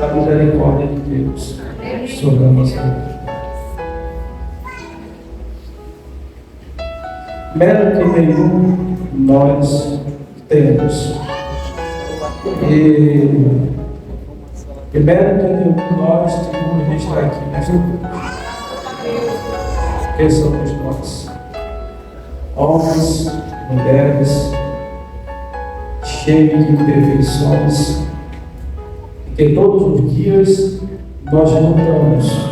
da misericórdia de Deus sobre a nossa vida. Mérito nenhum nós temos. E mérito nenhum nós temos de estar aqui nesta noite. Quem somos nós? Homens, mulheres, cheios de imperfeições, que todos os dias nós lutamos.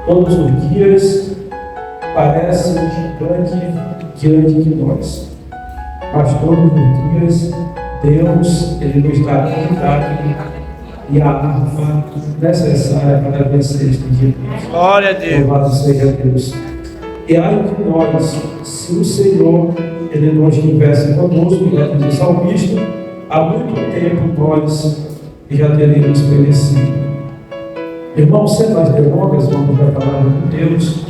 Todos os dias parece um gigante diante de nós. Mas todos os dias Deus, Ele nos dá a habilidade e a arma necessária para vencer este dia. Glória a Deus. Louvado seja Deus. E ai de nós, se o Senhor Ele não estivesse conosco, já diz o salmista, há muito tempo nós já teríamos perecido. Irmãos, sem mais delongas, vamos para a palavra de Deus,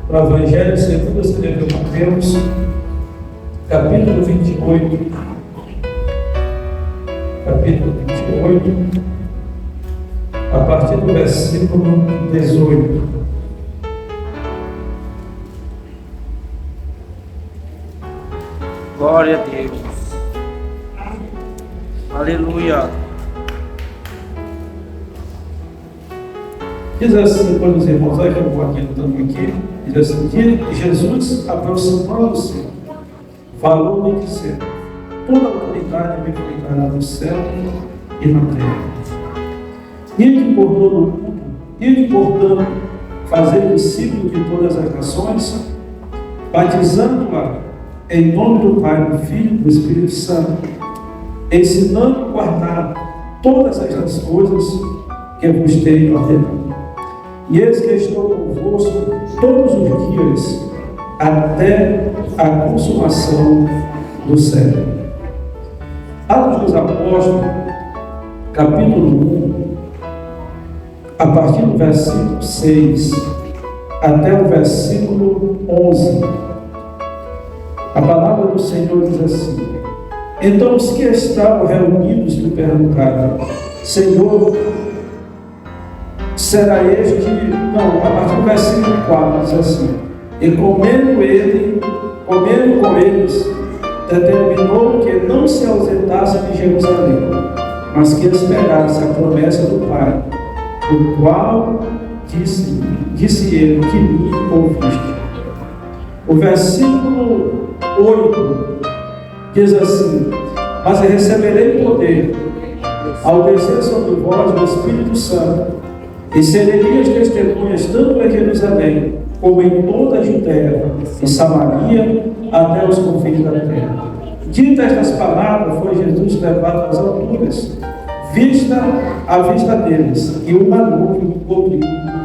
para o Evangelho segundo escreveu Mateus, capítulo 28. Capítulo 28, a partir do versículo 18. Glória a Deus. Aleluia. Diz assim, quando os irmãos aqui, eu vou aqui, diz assim: Jesus, aproximando-se, falou-me dizendo: toda a autoridade me foi dada no céu e na terra. Ide por todo o mundo, ide portanto, fazer discípulos de todas as nações, batizando-a em nome do Pai, do Filho e do Espírito Santo, ensinando a guardar todas estas coisas que vos tenho ordenado. E eis que estou convosco todos os dias, até a consumação do século. Atos dos Apóstolos, capítulo 1, a partir do versículo 6 até o versículo 11, a palavra do Senhor diz assim: então os que estavam reunidos lhe perguntaram: Senhor, será este? Não, a partir do versículo 4 diz assim: e comendo com eles, determinou que não se ausentasse de Jerusalém, mas que esperasse a promessa do Pai, o qual disse ele: que me ouviste. O versículo 8 diz assim: mas receberei poder ao descer sobre vós o Espírito Santo, e serei testemunhas tanto em Jerusalém como em toda a Judéia e Samaria até os confins da terra. Ditas estas palavras, foi Jesus levado às alturas, à vista deles, e uma nuvem cobriu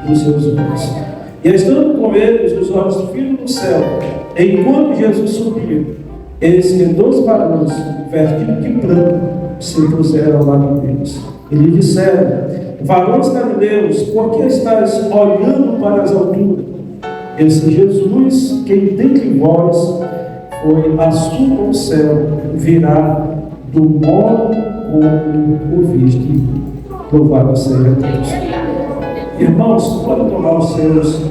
os seus olhos. E estando com eles, os olhos firmes no céu, enquanto Jesus subia, eis que 2 varões, vestidos de branco, se puseram ao lado deles. E lhe disseram: varões galileus, por que estáis olhando para as alturas? Esse Jesus, que dentre vós foi assunto ao céu, virá do modo como o viste. Louvado seja Deus. Irmãos, podem tomar os seus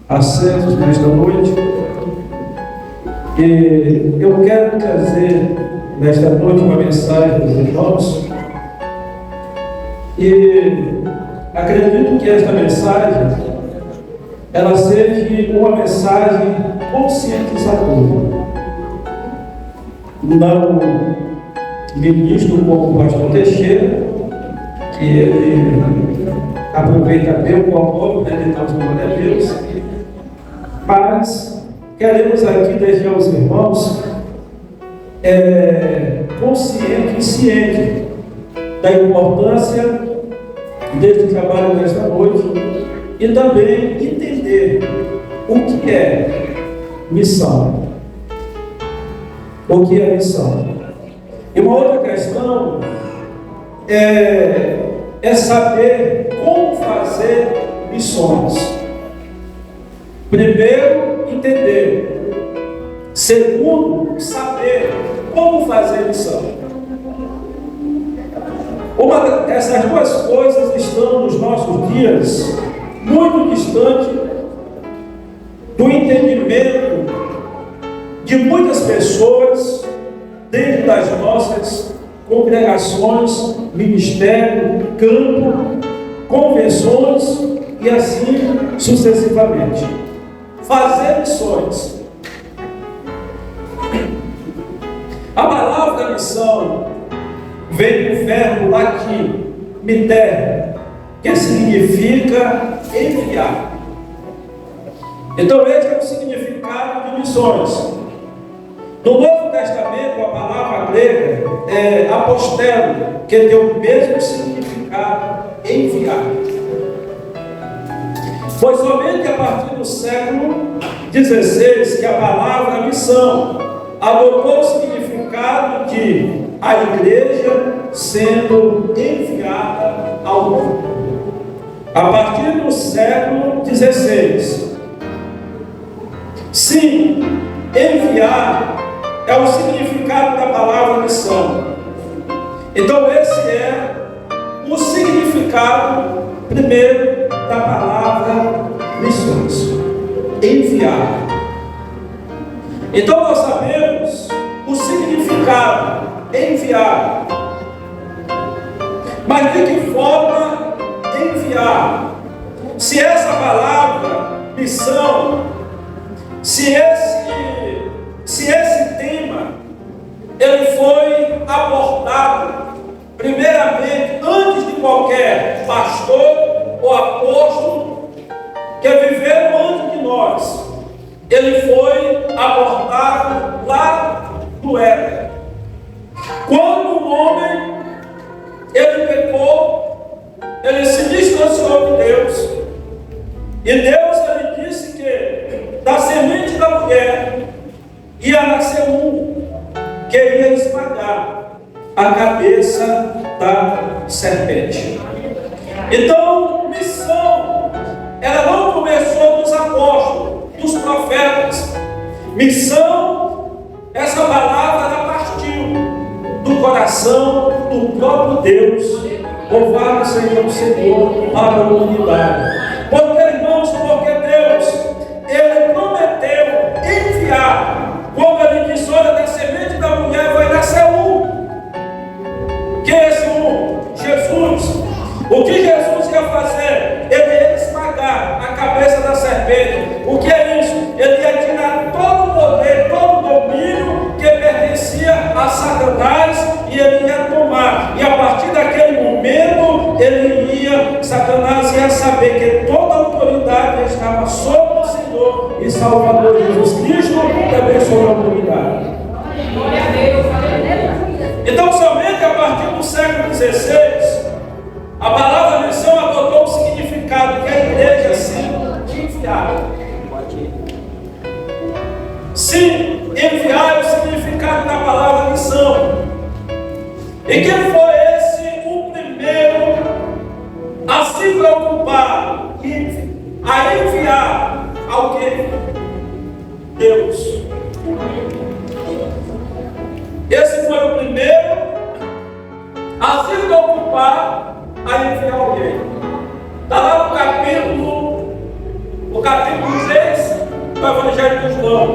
assentos nesta noite. E eu quero trazer nesta noite uma mensagem dos irmãos. E acredito que esta mensagem ela seja uma mensagem conscientizadora. Não ministro como o pastor Teixeira, que ele aproveita bem o copo, né, de Deus, glória a Deus, mas queremos aqui deixar os irmãos conscientes e cientes da importância deste trabalho nesta noite e também entender o que é missão. O que é missão? E uma outra questão é saber como fazer missões. Primeiro, entender. Segundo, saber como fazer missão. Essas duas coisas estão nos nossos dias muito distante do entendimento de muitas pessoas dentro das nossas congregações, ministério, campo, convenções e assim sucessivamente. Fazer missões. A palavra missão vem do verbo latim, mitter, que significa enviar. Então esse é o significado de missões. No Novo Testamento, a palavra grega é apostelo, que tem o mesmo significado, enviar. Foi somente a partir do século XVI que a palavra missão adotou o significado de a igreja sendo enviada ao mundo. A partir do século XVI. Sim, enviar é o significado da palavra missão. Então esse é o significado primeiro da palavra missões. Enviar. Então nós sabemos o significado, enviar. Mas de que forma enviar? Se essa palavra, missão, se esse tema, ele foi abordado, primeiramente, antes de qualquer pastor ou apóstolo que viveram antes de nós, ele foi abordado lá no Éden. Quando o homem, ele pecou, ele se distanciou de Deus, e Deus, ele disse que da semente da mulher ia nascer um que ia esmagar a cabeça da serpente. Então, missão, ela não começou dos apóstolos, dos profetas. Missão, essa palavra ela partiu do coração do próprio Deus. Louvado seja o Senhor para a humanidade. Porque, irmãos, porque Deus, ele prometeu enviar, quando ele disse: olha, da semente da mulher vai nascer um. Que é esse um? Jesus. O que Jesus ia fazer? Ele ia esmagar a cabeça da serpente. O que é isso? Ele ia tirar todo o poder, todo o domínio que pertencia a Satanás, e ele ia tomar. E a partir daquele momento, Satanás ia saber que toda a autoridade estava sobre o Senhor e Salvador Jesus Cristo, também sobre a autoridade. Então, somente a partir do século XVI, a palavra missão adotou o significado que a igreja sendo enviada. Sim, enviar é o significado da palavra missão. E quem foi esse o primeiro a se preocupar, a enviar alguém? Deus. Esse foi o primeiro a se preocupar a enviar alguém. Está lá no capítulo 3 do Evangelho de João,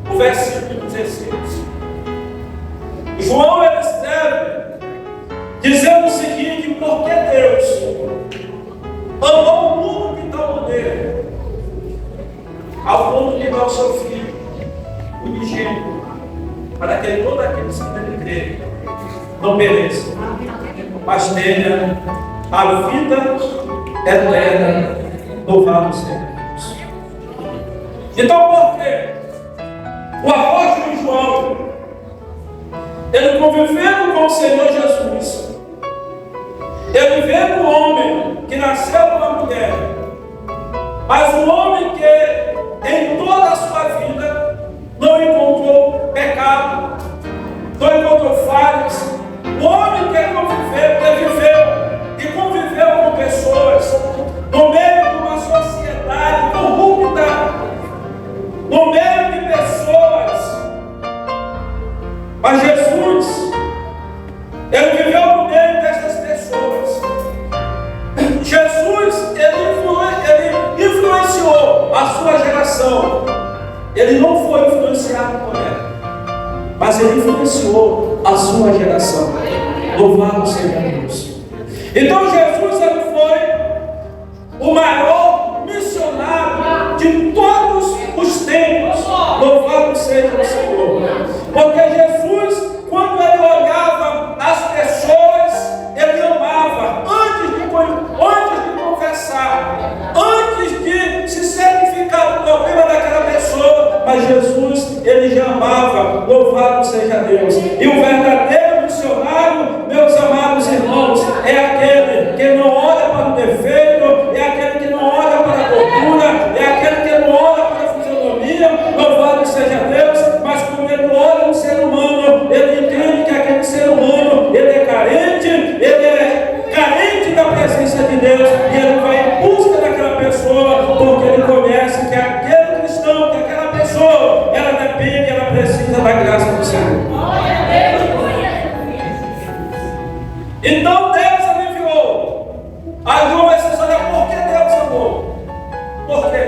no versículo 16. João ele escreve dizendo o seguinte: porque Deus amou o mundo de tal maneira, ao ponto de dar o seu Filho unigênito, para que todo aquele que nele crê não pereça, mas tenha a vida eterna. Louvado seja Deus. Então, por quê? O apóstolo João, ele convivendo com o Senhor Jesus, ele vendo o homem que nasceu de uma mulher, mas um homem que em toda a sua vida não encontrou pecado, não encontrou falhas. O homem que viveu e conviveu com pessoas no meio de uma sociedade corrupta, no meio de pessoas. Mas Jesus, ele viveu no meio dessas pessoas. influenciou a sua geração. Louvado seja Deus. Então Jesus, ele foi o maior missionário de todos os tempos. Louvado seja o Senhor. Porque Jesus, quando ele olhava as pessoas, ele amava antes de conversar, antes de se certificar do problema daquela pessoa. Mas Jesus, ele já amava. Louvado seja Deus. E o verdadeiro missionário, meus amados irmãos, é aquele que não olha para o defeito, é aquele que não olha para a cultura, é aquele que não olha para a fisionomia. Louvado seja Deus. Mas quando ele olha no ser humano, ele entende que aquele ser humano, ele é carente da presença de Deus, e ele vai em busca daquela pessoa, porque ele conhece que aquele cristão, que aquela pessoa, ela depende, ela precisa da graça do Senhor. Então Deus aliviou. Aí João vai se olhar, por que Deus amou? Por quê?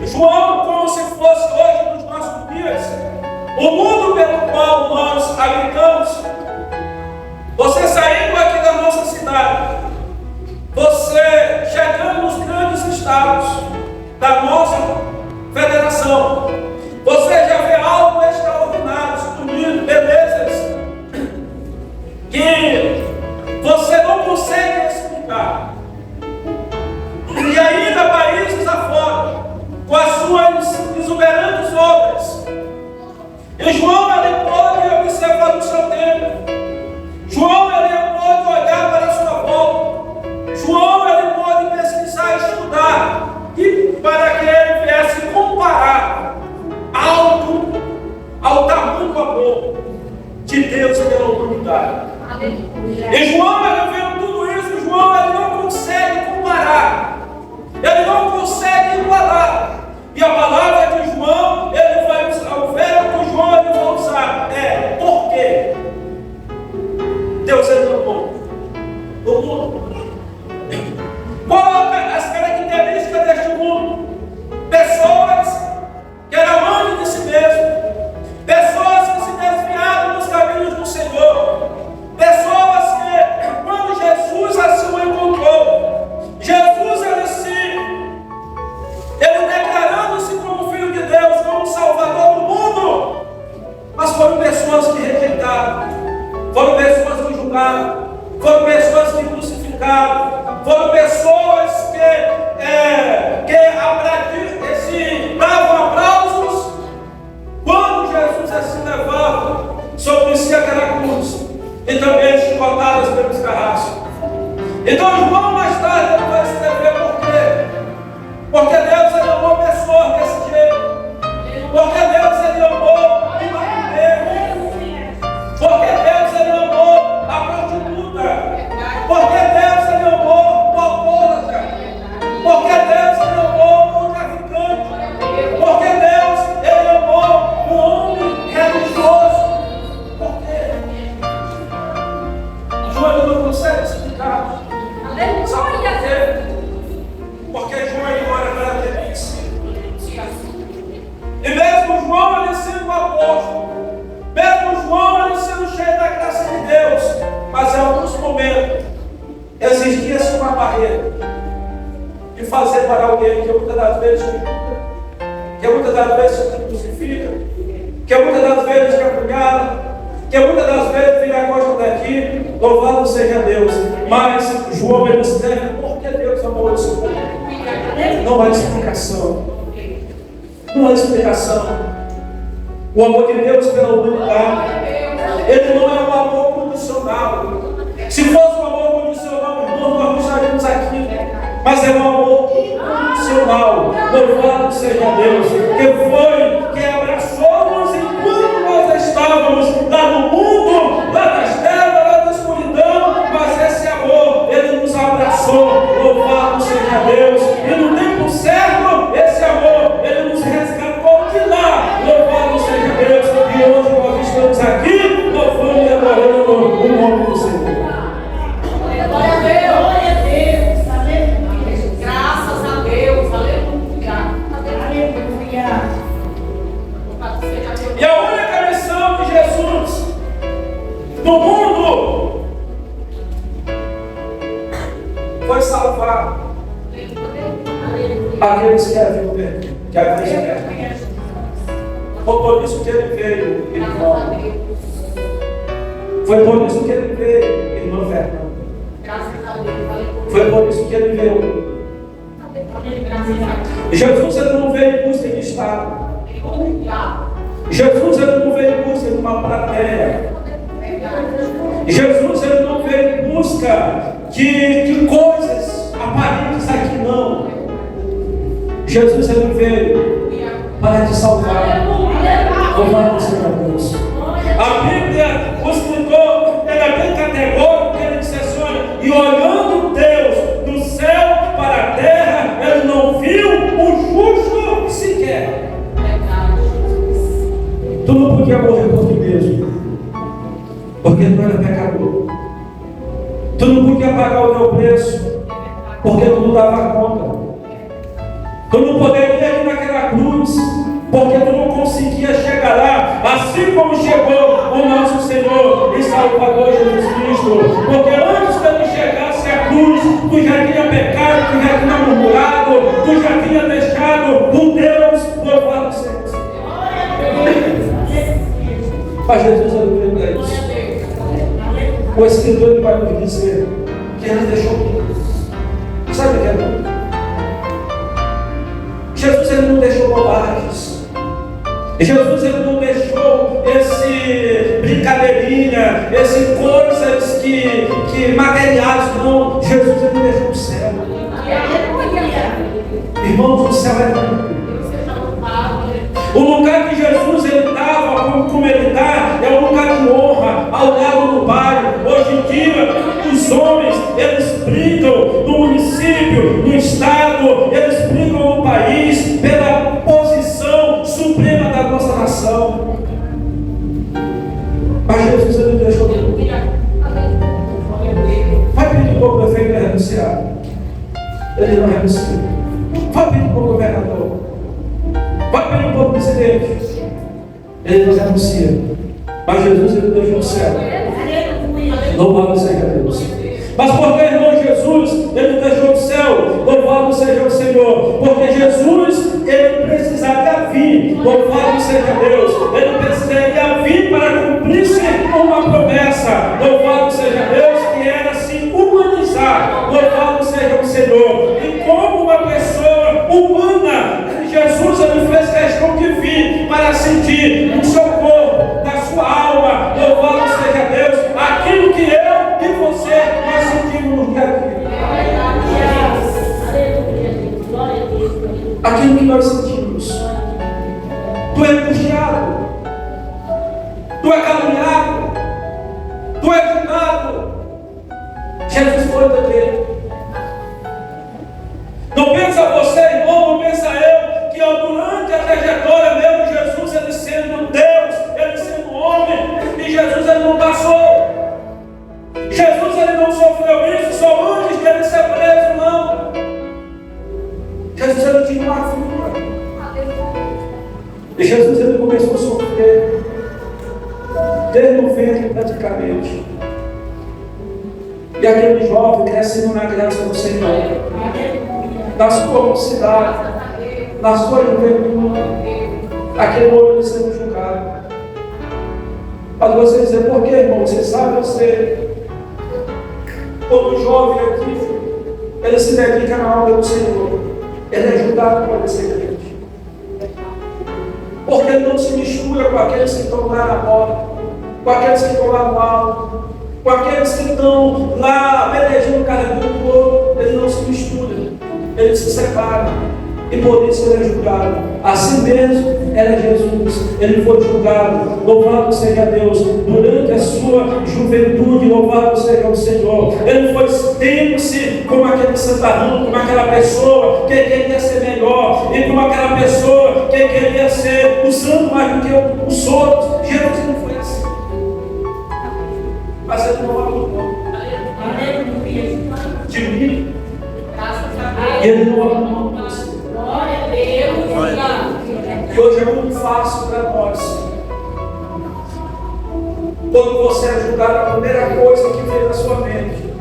João, como se fosse hoje nos nossos dias, o mundo pelo qual nós habitamos. Você saindo aqui da nossa cidade, você chegando nos grandes estados da nossa federação, você já vê algo extraordinário, bonito, belezas que você não consegue explicar. E ainda países afora, com as suas exuberantes obras. E João, ele pode observar no seu tempo. João, ele pode olhar para a sua volta. João, ele pode pesquisar, estudar, e para que ele viesse comparar algo ao tamanho do amor de Deus pela humanidade. E João, ele vendo tudo isso, João, ele não consegue comparar, ele não consegue igualar. E a palavra de João, ele vai usar, o verbo de João, ele vai usar, por quê? Deus ele amou o mundo. Coloca as características deste mundo. Pessoas que eram amantes de si mesmo. Pessoas que se desviaram dos caminhos do Senhor. Pessoas que, quando Jesus assim o encontrou, Jesus ele declarando-se como Filho de Deus, como Salvador do mundo, mas foram pessoas que rejeitaram, foram pessoas que julgaram, foram pessoas que crucificaram, foram pessoas que davam aplausos quando Jesus assim levava sobre si aquela cruz, e também chicotadas pelos carrascos. Então João mais tarde ele vai escrever por quê? Porque Deus ele amou a pessoa desse jeito. Porque Deus ele amou o maconheiro. Porque Deus ele amou a prostituta. Porque Deus ele amou o alcoólatra. Porque Deus ele amou o traficante. Porque Deus ele amou o homem religioso. Por quê? João não consegue explicar. Sabe por quê? Porque João ele olha para a delícia. E mesmo João ele sendo um apóstolo, mesmo João ele sendo cheio da graça de Deus, mas em alguns momentos existia-se uma barreira de fazer para alguém que muitas das vezes que muitas das vezes se crucifica, que muitas das vezes que apunhala, que muitas das vezes vira a costa daqui. Louvado seja Deus. Mas João ele escreve porque Deus amou esse mundo. Não há explicação. Não há explicação. O amor de Deus pela humanidade, ele não é um amor condicional. Se fosse um amor condicional, irmão, nós não estaríamos aqui. Mas é um amor incondicional. Louvado seja Deus. Que abraçou-nos enquanto nós estávamos lá no mundo, lá nas trevas, lá na escuridão. Mas esse amor, ele nos abraçou. Louvado seja Deus. E no tempo certo, esse amor, ele nos resgatou de lá. Louvado seja Deus. E hoje nós estamos aqui, louvando e adorando o nome do Senhor. Glória a Deus, aleluia. Graças a Deus, aleluia. Aleluia. no mundo foi salvar aqueles que haviam perdido, que haviam se perdido. Foi por isso que ele veio, irmão. Foi por isso que ele veio, irmão Fernando. Foi por isso que ele veio. Jesus ele não veio em busca de Estado. Jesus ele não veio em busca de uma plateia. Jesus ele não veio em busca de coisas aparentes aqui, não. Jesus ele veio para te salvar. Louvado seja Deus. A Bíblia, o escritor, ele é bem categórico, ele disse assim: olha, e olhando Deus do céu para a terra, ele não viu o justo sequer. Tu não podia morrer por ti mesmo, porque tu era pecador. Tu não podia pagar o teu preço, porque tu não dava conta. Tu não poderia ir naquela cruz, porque tu não conseguia chegar lá, assim como chegou o nosso Senhor e Salvador Jesus Cristo. Porque antes que ele chegasse à cruz, tu já tinha pecado, tu já tinha murmurado, tu já tinha deixado o Deus louvado seja. Mas Jesus ele veio para isso. O escritor ele vai nos dizer que ele deixou tudo. Sabe o que é tudo? Jesus ele não deixou bobagens. Jesus ele não deixou esse brincadeirinha, esse coisas que materiais, não. Jesus ele deixou o céu. Irmãos, o céu é tudo. O lugar que Jesus ele estava, como ele está, é um lugar de honra, ao lado do Pai. Hoje em dia, os homens, eles brigam no município, no estado, eles brigam no país, pela posição suprema da nossa nação. Mas Jesus ele deixou tudo. Vai pedir para o prefeito renunciar. Ele não renuncia. Vai pedir para o governador. Vai pedir para o presidente. Ele não renuncia. Mas Jesus ele deixou o céu. Louvado seja Deus. Mas porque, irmão, Jesus ele deixou o céu. Louvado seja o Senhor. Porque Jesus ele precisaria vir. Louvado seja Deus. Ele precisaria vir para cumprir-se uma promessa. Louvado seja Deus, que era se humanizar. Louvado seja o Senhor. E como uma pessoa humana, Jesus ele fez questão de vir para sentir no seu corpo, na sua alma. Louvado seja Deus, aquilo que eu e você nós sentimos no dia a dia. Aquilo que nós sentimos. Tu é angustiado, tu é caluniado, tu é julgado. Jesus foi também. Não pensa você, irmão, não pensa eu, que durante a trajetória mesmo, Jesus ele sendo Deus, ele sendo homem, e Jesus ele não passou. Jesus ele não sofreu isso só antes de ele ser preso, não. Jesus ele tinha uma figura. E Jesus ele começou a sofrer desde o ventre praticamente. E aquele jovem crescendo na graça do Senhor, na sua mocidade, na sua juventude, aquele homem sendo julgado. Mas você dizer, por que, irmão? Você sabe, como jovem aqui, ele se dedica na obra do Senhor, ele é julgado para ser crente. Porque ele não se mistura com aqueles que estão lá na porta, com aqueles que estão lá no alto, com aqueles que estão lá pelejando carregando o outro. Ele não se mistura, ele se separa. E por isso ele é julgado. Assim mesmo era Jesus. Ele foi julgado. Louvado seja Deus. Durante a sua juventude, louvado seja o Senhor. Ele foi tendo-se como aquele santarrão, como aquela pessoa que queria ser melhor, e como aquela pessoa que queria ser usando mais do que os outros. Jesus não foi assim. Mas ele não abandonou de mim. E ele não abandonou de você. E hoje é muito fácil para nós Quando você é julgado, a primeira coisa que vem na sua mente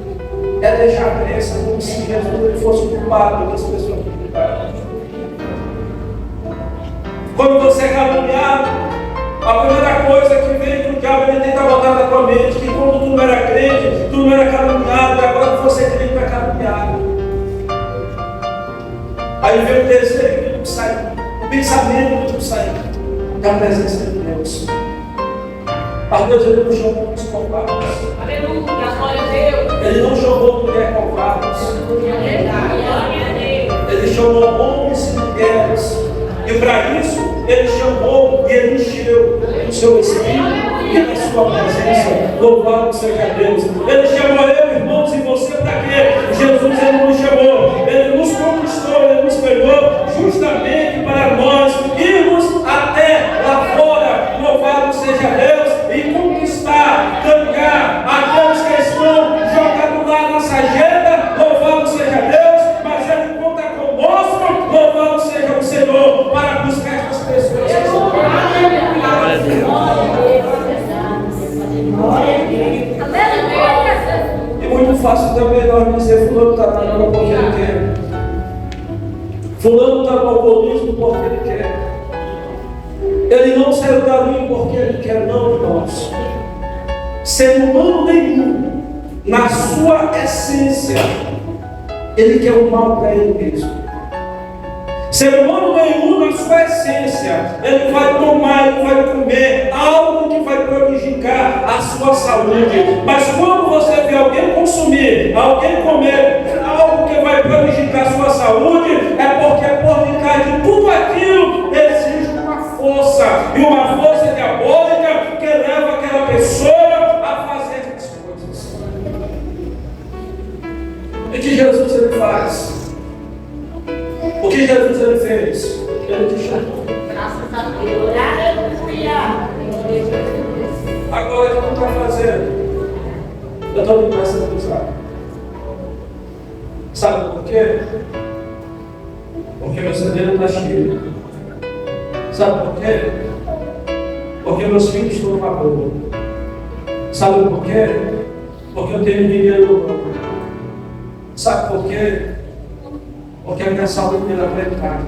é deixar a crença como se Jesus ele fosse culpado das pessoas que pecaram. Quando você é caluniado, a primeira coisa que vem que o diabo ele tenta botar na tua mente que quando tu não era crente, tu não era caluniado, e agora que você é crente, tu é caluniado. Aí vem o desejo de tu sair, o pensamento de tu sair da presença de Deus. Mas Deus ele não chamou os covardes. Aleluia, glória a Deus. Ele não chamou mulher covardes. Ele chamou homens e mulheres. E para isso, ele chamou e ele encheu o seu Espírito e a sua presença. Louvado seja Deus. Ele chamou eu, irmãos, e você para quê? Jesus ele nos chamou. Ele nos conquistou, ele nos pegou justamente para nós irmos até lá fora. Louvado seja Deus. E conquistar, caminhar aqueles que estão jogando lá nossa agenda. Louvado seja Deus. Mas ele conta conosco. Louvado seja o Senhor para buscar essas pessoas. E muito fácil também nós dizer fulano está na droga porque ele quer. Fulano está no alcoolismo porque ele quer. Ele não saiu da linha porque ele quer, não, irmãos. Ser humano nenhum, na sua essência, ele quer o mal para ele mesmo. Ser humano nenhum, na sua essência, ele vai tomar, ele vai comer algo que vai prejudicar a sua saúde. Mas quando você vê alguém consumir, alguém comer algo que vai prejudicar a sua saúde, é porque por detrás de tudo aquilo existe uma força, e uma força diabólica que leva aquela pessoa a fazer as coisas. E o que Jesus ele faz? O que Jesus ele fez? Ele te chamou. Graças a Deus. Aleluia. Agora o que tu está fazendo? Eu estou me começando a usar. Sabe por quê? Porque meu celeiro está cheio. Sabe por quê? Porque meus filhos estão numa boa. Sabe por quê? Porque eu tenho dinheiro no banco. Sabe por quê? Porque a minha saúde me leva precária.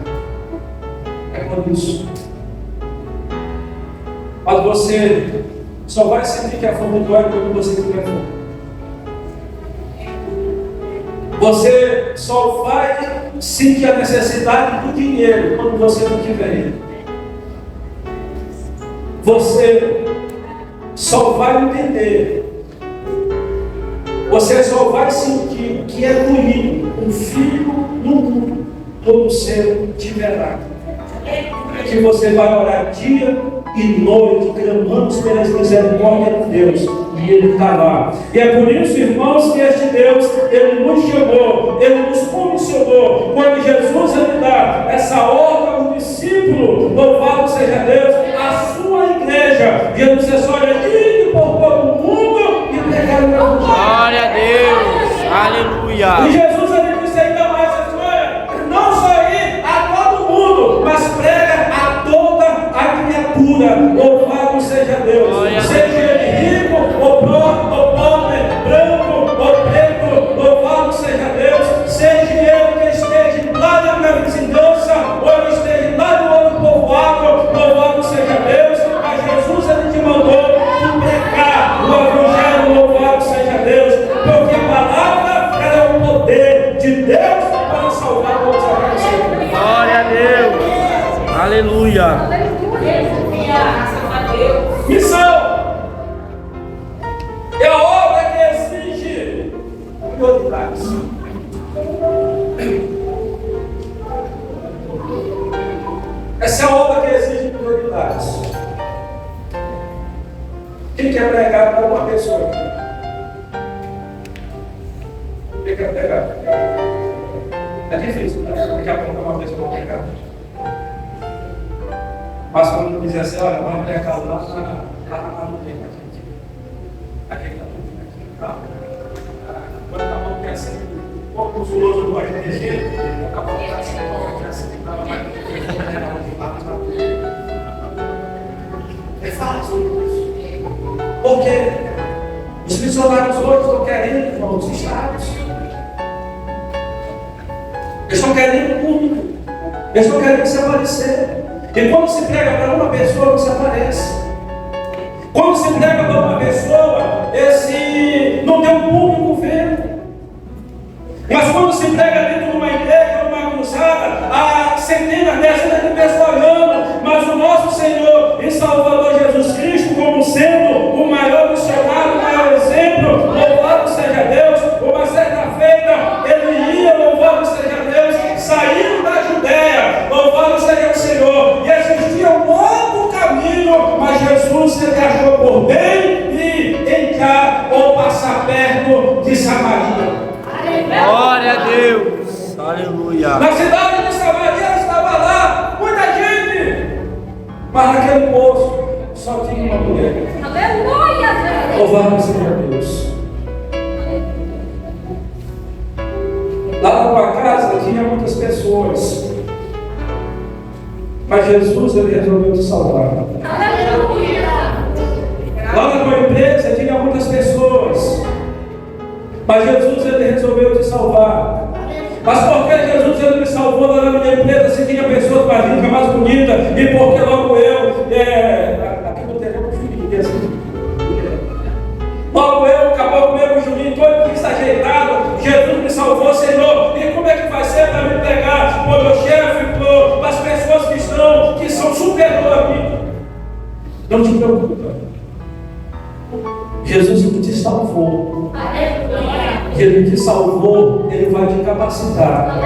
É por isso. Mas você só vai sentir que a fome dói quando você tiver fome. Você só vai sentir a necessidade do dinheiro quando você não tiver ele. Você só vai entender. Você só vai sentir o que é doído um filho no mundo quando o seu tiverá. Que você vai orar dia e noite, clamando pelas misericórdias de Deus, e Ele está lá. E é por isso, irmãos, que este Deus, Ele nos chamou, Ele nos comissionou. Quando Jesus ele dá essa ordem ao discípulo, louvado seja Deus, a sua igreja, e Ele diz assim: olha, ide por todo o mundo e pregar o Evangelho. Glória a Deus. Aleluia. E Jesus ele disse ainda mais: não só ir a todo mundo, mas prega a toda a criatura. Louvado seja Deus. Glória a Deus. Seja ele rico, ou pobre, branco, ou preto, louvado seja Deus. Seja ele que esteja lá na minha vizinhança, ou ele esteja lá no outro povoado, louvado seja Deus. Mas Jesus ele te mandou pregar o Evangelho, louvado seja Deus, porque a palavra ela é o poder de Deus para salvar todos aqueles. Glória a Deus. Aleluia. Graças a Deus. Missão é a obra que exige prioridades. Essa é a obra que exige prioridades. Quem quer pregar para uma pessoa? Quem quer pregar? É difícil, né? Daqui a pouco uma pessoa vai pregar. Mas quando dizer assim, olha, vamos pregar lá não tem mais gente. Aqui está tudo. Quando a mão quer ser um pouco musculoso, gosta de mexer, a mão quer ser um pouco assim, é fácil. Porque os missionários hoje estão querendo ir para outros estados. Eles estão querendo público. Eles estão querendo se aparecer. E quando se prega para uma pessoa, não se aparece. Quando se prega para uma pessoa, esse não tem um público vendo. Mas quando se prega dentro de uma igreja, numa cruzada, há centenas, dezenas de pessoas olhando. Mas o nosso Senhor e Salvador Jesus Cristo, como sendo o maior missionário, o maior exemplo, louvado seja Deus. Uma certa feita, ele ia, louvado seja Deus, saindo da Judéia, louvado seja o Senhor. E existia um longo caminho, mas Jesus se achou por bem e entrar ou passar perto de Samaria. Glória a Deus. Aleluia. Na cidade de Samaria estava lá muita gente, mas naquele poço só tinha uma mulher. Aleluia. Louvado seja Deus. Lá na tua casa tinha muitas pessoas, mas Jesus ele resolveu te salvar. Aleluia. Lá na tua empresa tinha muitas pessoas, mas Jesus ele resolveu te salvar. Mas porque Jesus ele me salvou lá na minha empresa, se tinha pessoas mais ricas, mais bonitas, e porque logo eu, aqui no terreno, logo eu, acabou com o meu Juninho, todo que está ajeitado, Jesus me salvou, Senhor. E como é que vai ser para me pegar para o meu chefe, para as pessoas que são superiores a mim? Não te preocupa. Jesus te salvou. Ele te salvou, Ele vai te capacitar.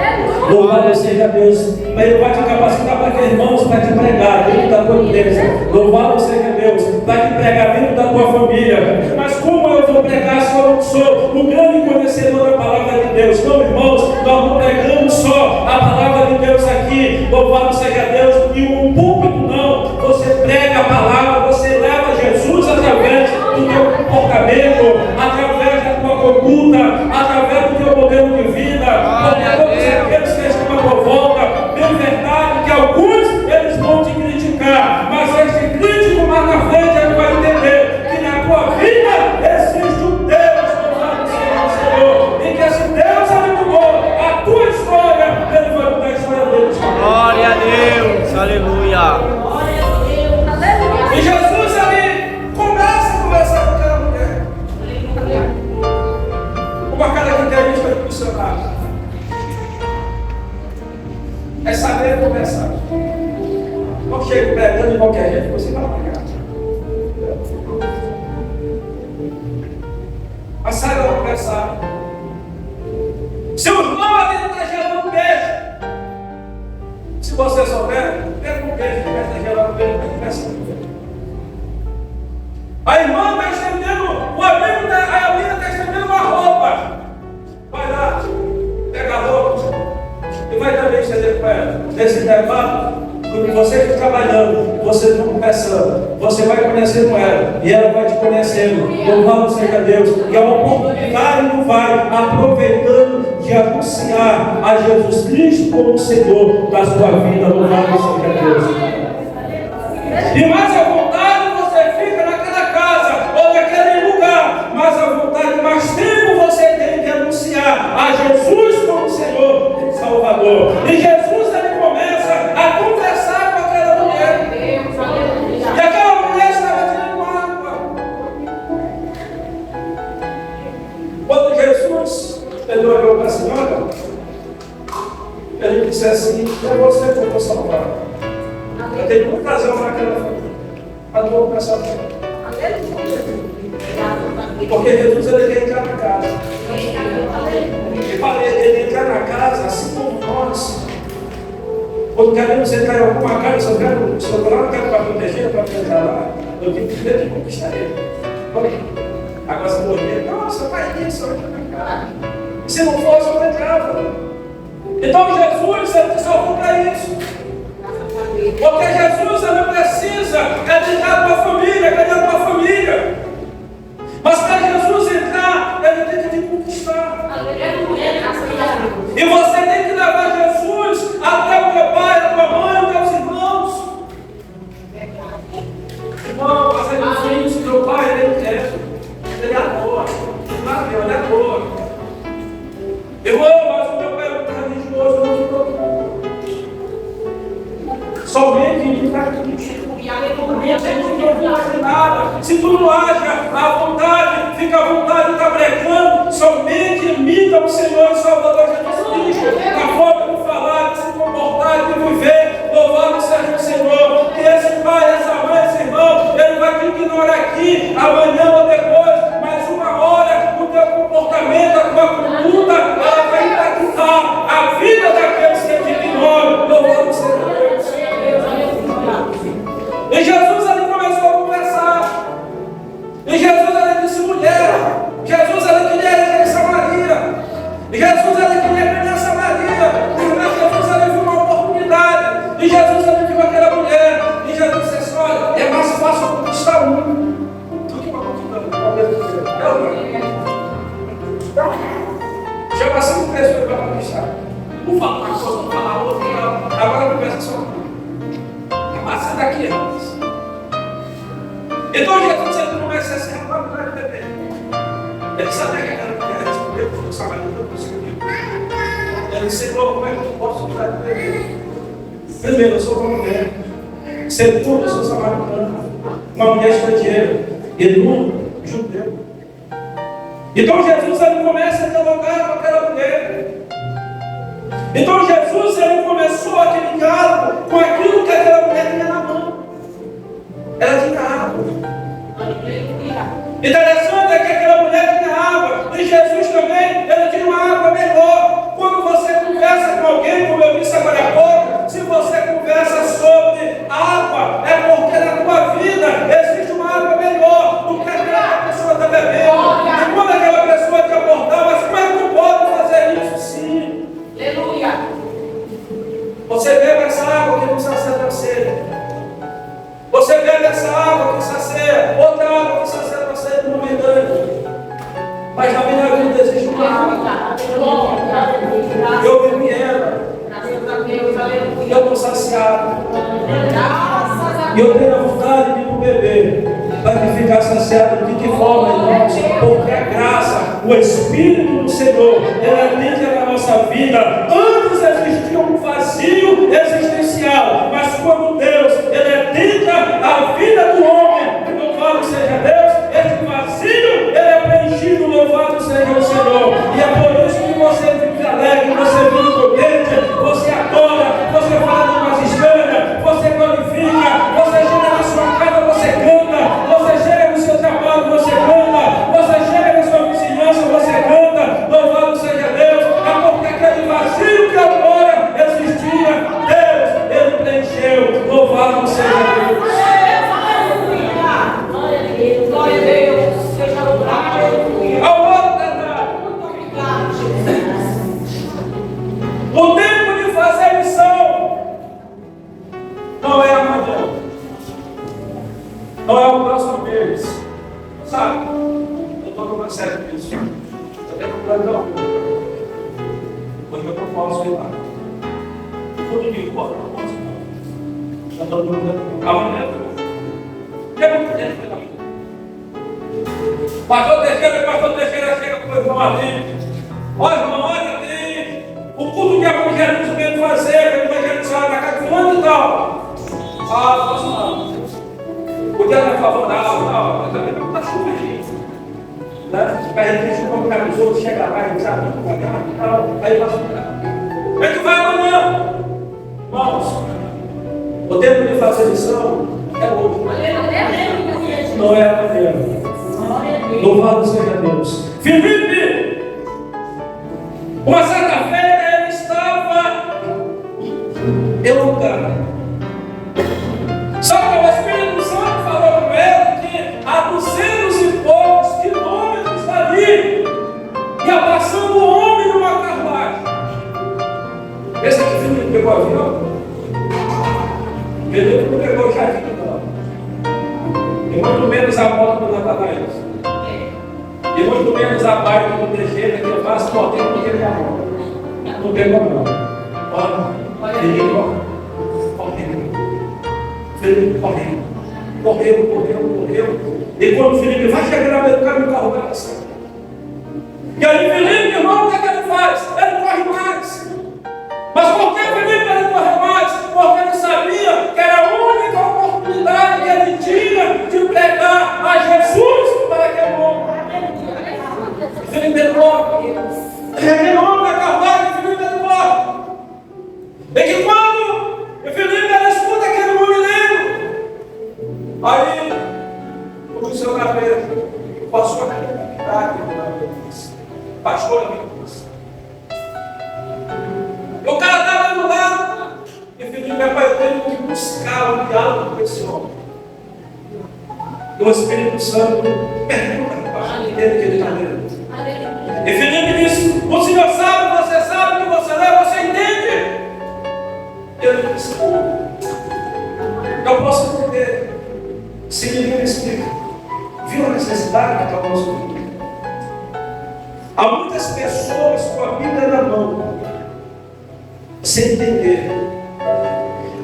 Louvado seja Deus. Ele vai te capacitar para que irmãos vai te pregar dentro da tua igreja. Louvado seja Deus. Vai te pregar dentro da tua família. Mas como eu vou pregar se eu não sou um grande conhecedor da palavra de Deus? Não, irmãos, nós não pregamos só a palavra de Deus aqui. Louvado seja Deus. E um púlpito não. Você prega a palavra, você leva Jesus através do teu comportamento, através da tua conduta, através do teu modelo de vida, porque todos aqueles que estão à tua volta, bem verdade que alguns eles vão te criticar, mas esse crítico mais na frente ele vai entender que na tua vida existe um Deus, louvado seja o Senhor, e que esse Deus ele mudou a tua história, ele vai mudar a história deles. Glória a Deus. Aleluia. E Jesus ali começa a conversar com aquela mulher. Uma característica do missionário é saber conversar. Não chega pregando de qualquer jeito, você vai pregar. Mas saiba conversar. Seu irmão ali está gerando peixe. Se você souber, pega um peixe que está gerando peixe, conversa com ele. A irmã está estendendo, a amiga está estendendo uma roupa. Vai lá, pega a roupa e vai também estender para ela. Nesse intervalo, quando você está trabalhando, você está conversando, você vai conhecendo ela e ela vai te conhecendo. Louvado seja Deus. E a oportunidade não vai aproveitando de anunciar a Jesus Cristo como Senhor da sua vida. Louvado seja Deus. E mais à vontade você fica naquela casa ou naquele lugar, mais à vontade, mais tempo você tem de anunciar a Jesus como Senhor e Salvador. E Jesus ele começa a conversar com aquela mulher. E aquela mulher estava tirando água. Quando Jesus ele olhou para a senhora, ele disse assim: é você que eu vou salvar. Eu tenho muita razão naquela família. Mas eu vou começar a falar. Porque Jesus ele quer entrar na casa. Ele entrar na casa assim como nós. Quando queremos entrar em alguma casa, se eu não quero para proteger, para entrar lá, eu tenho que ver de conquistar ele. Agora se morrer, nossa, vai isso, vai entrar na casa. E se não fosse, eu não entrava. Então Jesus ele te salvou para isso. Porque Jesus não precisa entrar na tua família, ganhar a tua família. Mas para Jesus entrar, ele tem que te conquistar. E você tem que levar Jesus até o teu pai, a tua mãe, aos teus irmãos. Irmão, mas é difícil, teu pai, ele somente imita o Senhor e Salvador Jesus Cristo, na forma de falar, de se comportar, de viver. Louvado seja o Senhor. Que esse pai, essa mãe, esse irmão, ele vai te ignorar aqui, amanhã ou depois, mas uma hora o teu comportamento, a tua conduta, ela vai impactar a vida daqueles que te ignoram. Louvado seja Deus. E Jesus ali começou a conversar. E Jesus ali disse: mulher. Jesus ali queria ir em Samaria. E Jesus ali queria ir em Samaria. Mas Jesus ali viu uma oportunidade. E Jesus ali viu aquela mulher. E Jesus disse assim: olha, é mais fácil conquistar um do que uma conquistar. Já passamos por isso para conquistar. Não fala uma coisa, não fala outra. Agora conversa só. Passa daqui, rapaz. Então Jesus ele começa a se rapaz de bebê. Ele sabia que aquela mulher respondeu para o samaritano, não conseguiu. Ele ensinou como é que eu posso cuidar de bebê. Primeiro, eu sou uma mulher. Segundo, eu sou samaritana. Uma mulher estrangeira. E não judeu. Então Jesus ele começa a dialogar com aquela mulher. Então Jesus ele começou aquele diálogo com aquilo que aquela mulher tinha na mão. Ela tinha água. Interessante é que aquela mulher tinha água. E Jesus também, ele tinha uma água melhor. Quando você conversa com alguém, como eu disse agora há pouco, se você conversa sobre água, é porque na tua vida existe uma água melhor do que aquela que a pessoa está bebendo. E quando aquela pessoa te abordar, mas como é que tu pode fazer isso? Sim. Aleluia. Você bebe essa água que não sacia a sede. Você bebe essa água que sacia, outra água que sacia a sede no momento. Mas na minha vida existe uma água. Eu bebi ela. E eu estou saciado. E eu tenho a vontade de não beber. Para ficar saciado de que forma, irmãos? Porque a graça, o Espírito do Senhor, ela entra na nossa vida. Antes existia um vazio existencial, mas quando Deus, ele entra a vida do homem, louvado seja Deus, esse vazio, ele é preenchido, louvado seja o Senhor. E é por isso que você fica alegre, você fica contente, você adora, você fala de umas estranhas, você glorifica, você chega na sua casa, você canta, você chega no seu trabalho, você canta, você chega na sua vizinhança, você canta, louvado seja Deus. É porque aquele vazio que agora existia, Deus, ele preencheu, louvado seja Deus. Glória a Deus. Seja louvado. Ao outro detalhe, o tempo de fazer missão não é amanhã, não é o próximo mês, sabe? Eu estou numa série disso. Eu tenho um plano de algum. Hoje eu não posso ir lá. Todo dia eu não posso ir lá. Já estou dando amanhã. Tem muita gente que está. Pastor Teixeira chega com o irmão ali. Olha, irmão, olha ali. O culto que a evangelista veio fazer, que a evangelista na casa de fulano e tal. Ah, posso não. O dia da favorável, não, também não está chuva aqui. Né? Aí a gente chuva para os outros, chega lá e sabe, aí passa para cá. Como é que vai amanhã? Irmãos, o tempo de fazer lição é hoje. Não é amanhã. Louvado seja Deus. Filipe, uma certa feira ele estava em um lugar. Só que o Espírito Santo falou com ele que há 200 e poucos quilômetros dali ia passando um homem numa carruagem. Pensa que Filipe pegou o avião? Filipe não pegou o jardim, não. E muito menos a moto do Natanael. E muito menos a barca do Teixeira que eu faço correndo porque ele não pegou não. Olha, ele correu. E quando o Filipe vai chegar na beira do caminho, o carro vai passar. E aí Filipe, irmão, o que ele faz? Ele corre mais. Mas por que Filipe ele corre mais? Porque ele sabia que era a única oportunidade que ele tinha de pregar a Jesus para aquele homem. Filipe morre. Aquele homem acabado e Filipe morre. E que quando Filipe escuta aquele homem negro, aí o missionário passou a credibilidade pastor amigo. O cara estava do lado e Filipe vai ter que buscar o diálogo com esse homem. E o Espírito Santo pergunta para o que ele está lendo. E Filipe disse: o Senhor sabe, você sabe o que você lê, você entende? E ele disse: eu posso entender se ninguém me explica. Viu a necessidade que acabou subindo? Há muitas pessoas com a Bíblia na mão, sem entender.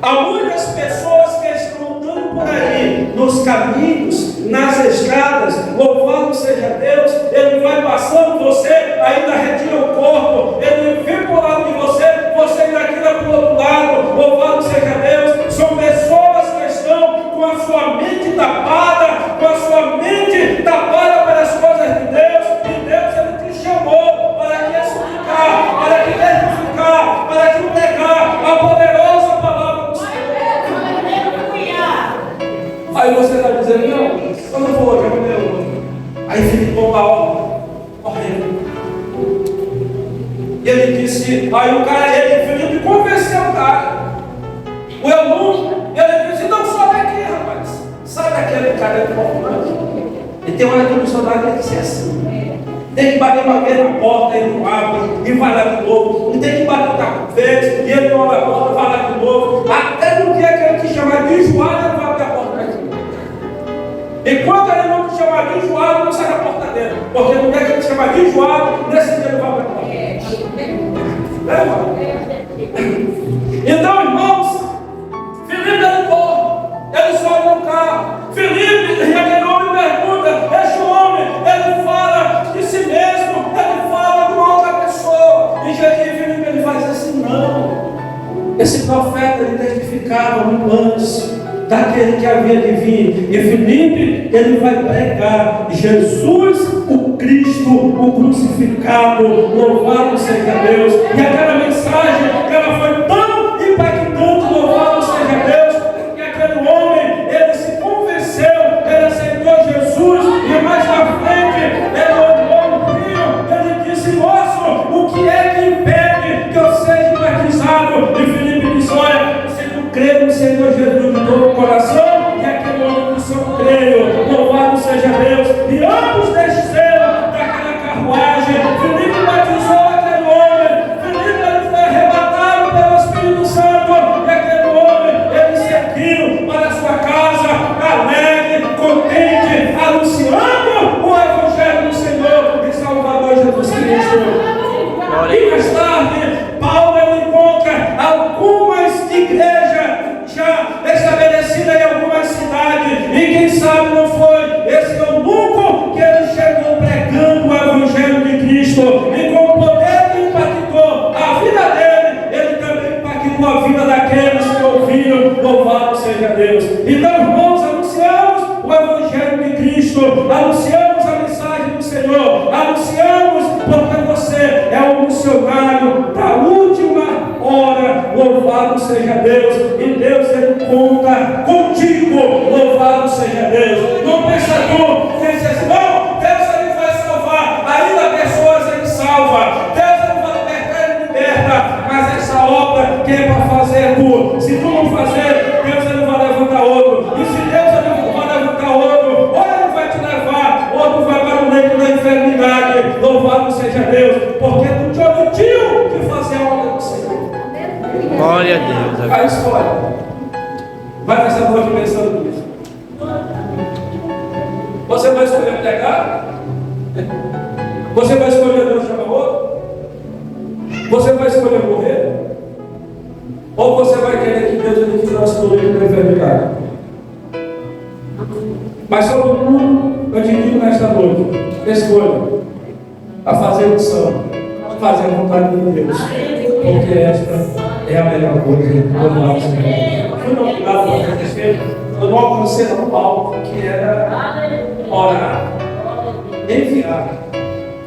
Há muitas pessoas que estão andando por aí, nos caminhos, nas estradas, louvado seja Deus, Ele vai passando, você ainda retira o corpo, Ele vem para o lado de você, você ainda tira para o outro lado, louvado seja Deus. São pessoas que estão com a sua mente tapada, com a sua mente tapada para as coisas de Deus, e Deus Ele te chamou para que explicar, para que testificar, para que pregar a poderosa palavra do Senhor. Aí você está dizendo: não, eu não vou hoje, eu. Aí Filipe correndo. E ele disse, aí o cara, Filipe convenceu o cara. O eunuco, ele disse: não, sobe aqui, rapaz. Sai daquele cara importante. E tem uma hora que o missionário tem que ser assim. Tem que bater uma vez na porta, ele não abre, e vai lá de novo. E tem que bater uma vez, e ele não abre a porta, vai lá de novo. Até no dia que ele te chamar de enjoado, ele vai abrir a porta para ti. E quando ele não te chamar de enjoado, não sai da porta dele. Porque no dia que ele te chamar de enjoado, nesse dia ele vai abrir a porta. Então, irmãos, Filipe ele corre, ele sobe no carro. Filipe, aquele homem pergunta, este homem, ele fala de si mesmo, ele fala de uma outra pessoa. E Filipe ele faz assim: não. Esse profeta ele testificava muito antes daquele que havia de vir. E Filipe ele vai pregar Jesus, o Cristo, o crucificado, louvado seja Deus. E aquela mensagem, ela foi tão impactante, louvado seja Deus, que aquele homem, ele se convenceu, ele aceitou Jesus, e mais na frente, ele olhou no rio, ele disse: moço, o que é que impede que eu seja batizado? E Filipe disse: olha, se tu crê no Senhor Jesus de todo o coração, e aquele homem disse: eu creio, louvado seja Deus. E ambos desceram daquela carruagem. Filipe batizou aquele homem. Filipe ele foi arrebatado pelo Espírito Santo. E aquele homem, ele seguiu para a sua casa, alegre, contente, anunciando o Evangelho do Senhor e Salvador Jesus Cristo. E mais tarde, Paulo ele encontra algumas igrejas já estabelecidas em algumas cidades. E quem sabe não foi esse eunuco que ele chegou pregando o Evangelho de Cristo. E com o poder que impactou a vida dele, ele também impactou a vida daqueles que ouviram. Louvado seja Deus. Então, irmãos, anunciamos o Evangelho de Cristo, anunciamos a mensagem do Senhor, anunciamos porque você é um missionário da última hora. Louvado seja Deus. E Deus ele conta contigo. Louvado seja Deus. Não pensa tu, pensa assim: não, Deus ele vai salvar, ainda pessoas ele salva, Deus ele vai libertar, ele liberta, mas essa obra quem é para fazer tu? Se tu não fazer, Deus ele vai levantar outro. E se Deus ele vai levantar outro, ou ele vai te levar, ou tu vai para o leito da enfermidade. Louvado seja Deus, porque tu te omitiu de fazer a obra do Senhor. Glória a Deus. Aí escolhe. Vai nessa noite pensando nisso. Você vai escolher pregar? Você vai escolher Deus chamar outro? Você vai escolher morrer? Ou você vai querer que Deus ele te trouxe do livro da enfermidade? Mas todo mundo, eu te digo nesta noite: escolha a fazer missão, fazer a vontade de Deus, porque esta é a melhor coisa do nosso Senhor. Eu fui nomeado para acontecer, eu não alcancei no palco, que era orar, enviar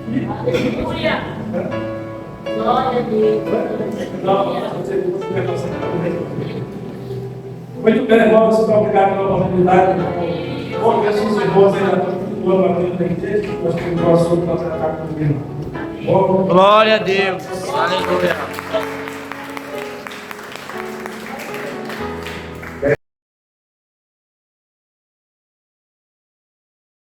Aleluia. Glória a Deus. Muito bem, irmãos, muito obrigado pela oportunidade. Bom, Jesus e irmãos ainda continuam batendo na igreja, nós temos o assunto para tratar com o irmão. Glória a Deus. Aleluia.